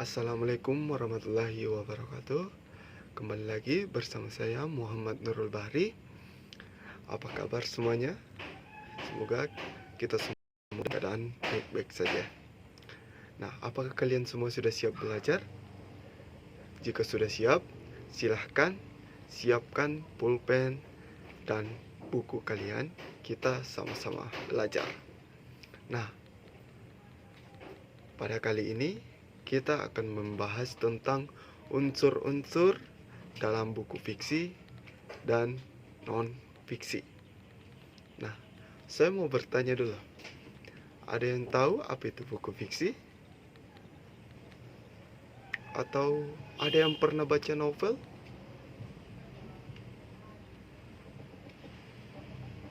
Assalamualaikum warahmatullahi wabarakatuh. Kembali lagi bersama saya Muhammad Nurul Bahri. Apa kabar semuanya? Semoga kita semua dalam keadaan baik-baik saja. Nah, apakah kalian semua sudah siap belajar? Jika sudah siap, silahkan siapkan pulpen dan buku kalian. Kita sama-sama belajar. Nah, pada kali ini kita akan membahas tentang unsur-unsur dalam buku fiksi dan non-fiksi. Nah, saya mau bertanya dulu. Ada yang tahu apa itu buku fiksi? Atau ada yang pernah baca novel?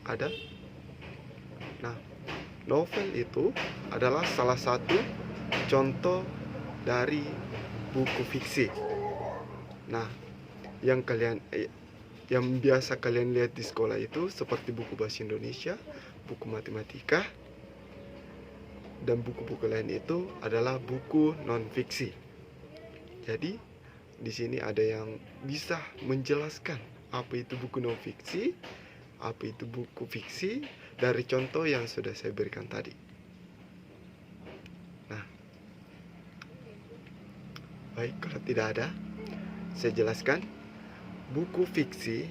Ada? Nah, novel itu adalah salah satu contoh dari buku fiksi. Nah, yang biasa kalian lihat di sekolah itu seperti buku bahasa Indonesia, buku matematika, dan buku-buku lain itu adalah buku non-fiksi. Jadi, di sini ada yang bisa menjelaskan apa itu buku non-fiksi, apa itu buku fiksi dari contoh yang sudah saya berikan tadi. Nah, baik, kalau tidak ada, saya jelaskan. Buku fiksi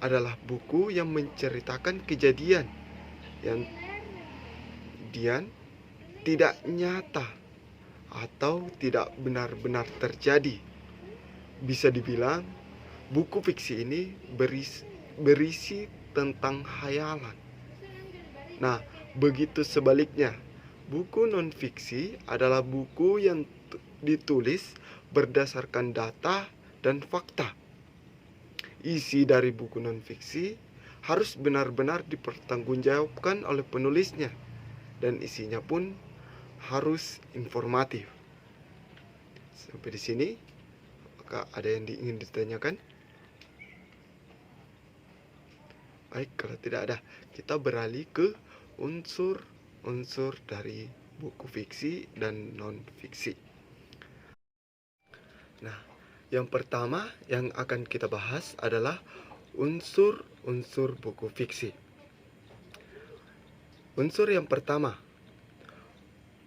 adalah buku yang menceritakan kejadian yang tidak nyata atau tidak benar-benar terjadi. Bisa dibilang, buku fiksi ini berisi tentang khayalan. Nah, begitu sebaliknya, buku non-fiksi adalah buku yang ditulis berdasarkan data dan fakta. Isi dari buku non-fiksi harus benar-benar dipertanggungjawabkan oleh penulisnya, dan isinya pun harus informatif. Sampai di sini, apakah ada yang ingin ditanyakan? Baik, kalau tidak ada, kita beralih ke unsur-unsur dari buku fiksi dan non-fiksi. Nah, yang pertama yang akan kita bahas adalah unsur-unsur buku fiksi. Unsur yang pertama,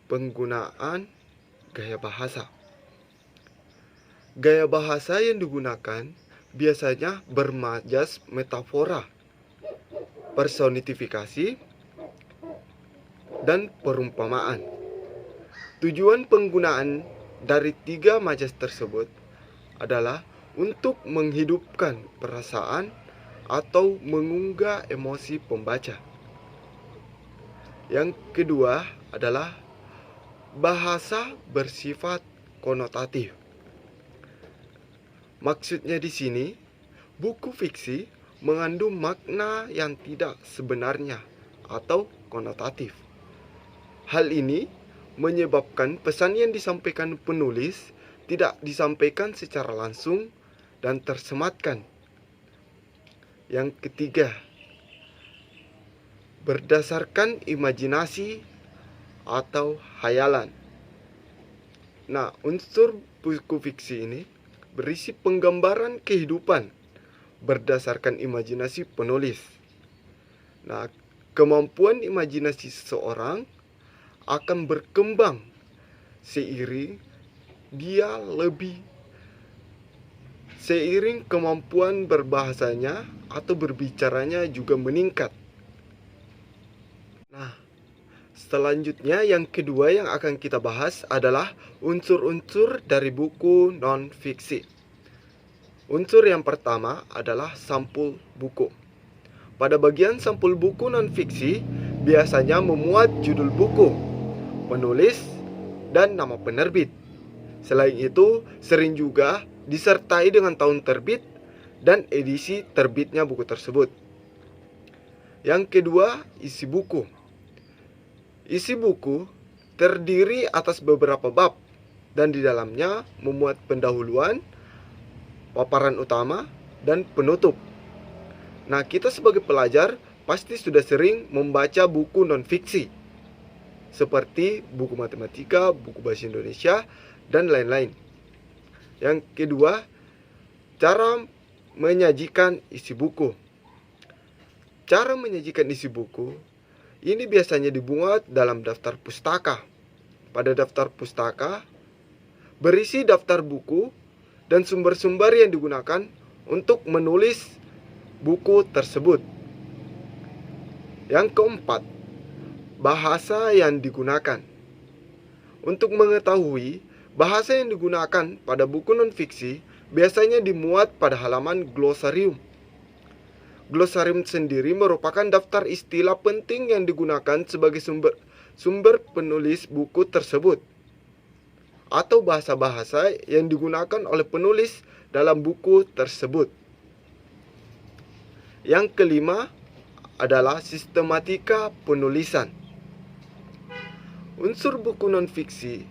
penggunaan gaya bahasa. Gaya bahasa yang digunakan biasanya bermajas metafora, personitifikasi, dan perumpamaan. Tujuan penggunaan dari tiga majas tersebut adalah untuk menghidupkan perasaan atau mengunggah emosi pembaca. Yang kedua adalah bahasa bersifat konotatif. Maksudnya di sini, buku fiksi mengandung makna yang tidak sebenarnya atau konotatif. Hal ini menyebabkan pesan yang disampaikan penulis tidak disampaikan secara langsung dan tersematkan. Yang ketiga, berdasarkan imajinasi atau khayalan. Nah, unsur buku fiksi ini berisi penggambaran kehidupan berdasarkan imajinasi penulis. Nah, kemampuan imajinasi seseorang akan berkembang seiring kemampuan berbahasanya atau berbicaranya juga meningkat. Nah, selanjutnya yang kedua yang akan kita bahas adalah unsur-unsur dari buku non-fiksi. Unsur yang pertama adalah sampul buku. Pada bagian sampul buku non-fiksi biasanya memuat judul buku, penulis, dan nama penerbit. Selain itu, sering juga disertai dengan tahun terbit dan edisi terbitnya buku tersebut. Yang kedua, isi buku. Isi buku terdiri atas beberapa bab dan di dalamnya memuat pendahuluan, paparan utama, dan penutup. Nah, kita sebagai pelajar pasti sudah sering membaca buku non-fiksi seperti buku matematika, buku bahasa Indonesia, dan lain-lain. Yang kedua, cara menyajikan isi buku. Cara menyajikan isi buku ini biasanya dibuat dalam daftar pustaka. Pada daftar pustaka berisi daftar buku dan sumber-sumber yang digunakan untuk menulis buku tersebut. Yang keempat, bahasa yang digunakan. Untuk mengetahui bahasa yang digunakan pada buku non-fiksi, biasanya dimuat pada halaman glosarium. Glosarium sendiri merupakan daftar istilah penting yang digunakan sebagai sumber penulis buku tersebut, atau bahasa-bahasa yang digunakan oleh penulis dalam buku tersebut. Yang kelima adalah sistematika penulisan. Unsur buku non-fiksi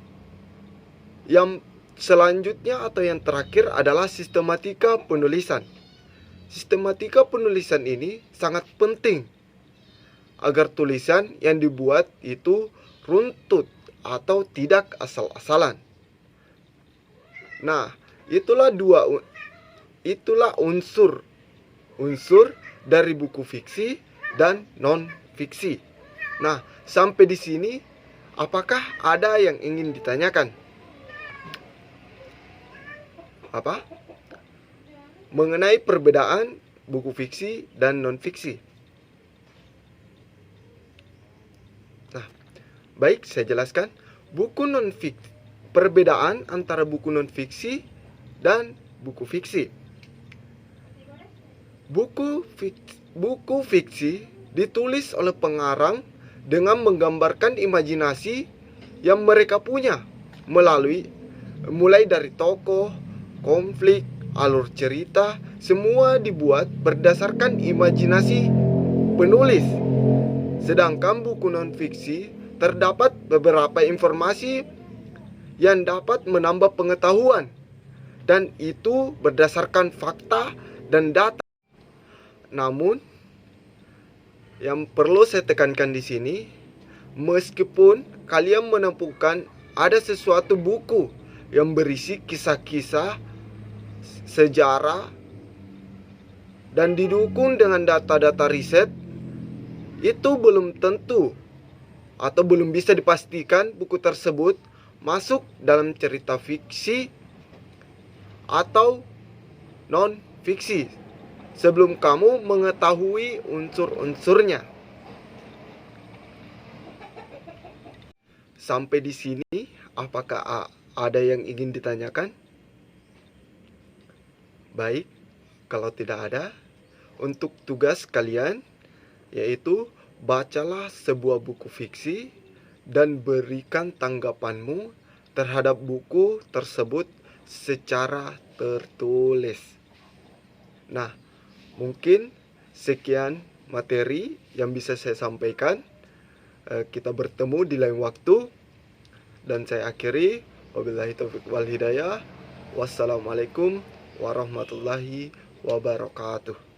yang selanjutnya atau yang terakhir adalah sistematika penulisan. Sistematika penulisan ini sangat penting agar tulisan yang dibuat itu runtut atau tidak asal-asalan. Nah, itulah unsur dari buku fiksi dan non-fiksi. Nah, sampai di sini apakah ada yang ingin ditanyakan? Apa? Mengenai perbedaan buku fiksi dan non-fiksi. Nah, baik, saya jelaskan. Perbedaan antara buku non-fiksi dan buku fiksi. Buku fiksi ditulis oleh pengarang dengan menggambarkan imajinasi yang mereka punya mulai dari tokoh, konflik, alur cerita, semua dibuat berdasarkan imajinasi penulis. Sedangkan buku non-fiksi terdapat beberapa informasi yang dapat menambah pengetahuan, dan itu berdasarkan fakta dan data. Namun, yang perlu saya tekankan di sini, meskipun kalian menemukan ada sesuatu buku yang berisi kisah-kisah, sejarah, dan didukung dengan data-data riset, itu belum tentu atau belum bisa dipastikan buku tersebut masuk dalam cerita fiksi atau non-fiksi sebelum kamu mengetahui unsur-unsurnya. Sampai di sini, apakah ada yang ingin ditanyakan? Baik, kalau tidak ada, untuk tugas kalian yaitu bacalah sebuah buku fiksi dan berikan tanggapanmu terhadap buku tersebut secara tertulis. Nah, mungkin sekian materi yang bisa saya sampaikan. Kita bertemu di lain waktu, dan saya akhiri. Wabillahi taufiq wal hidayah. Wassalamualaikum warahmatullahi wabarakatuh.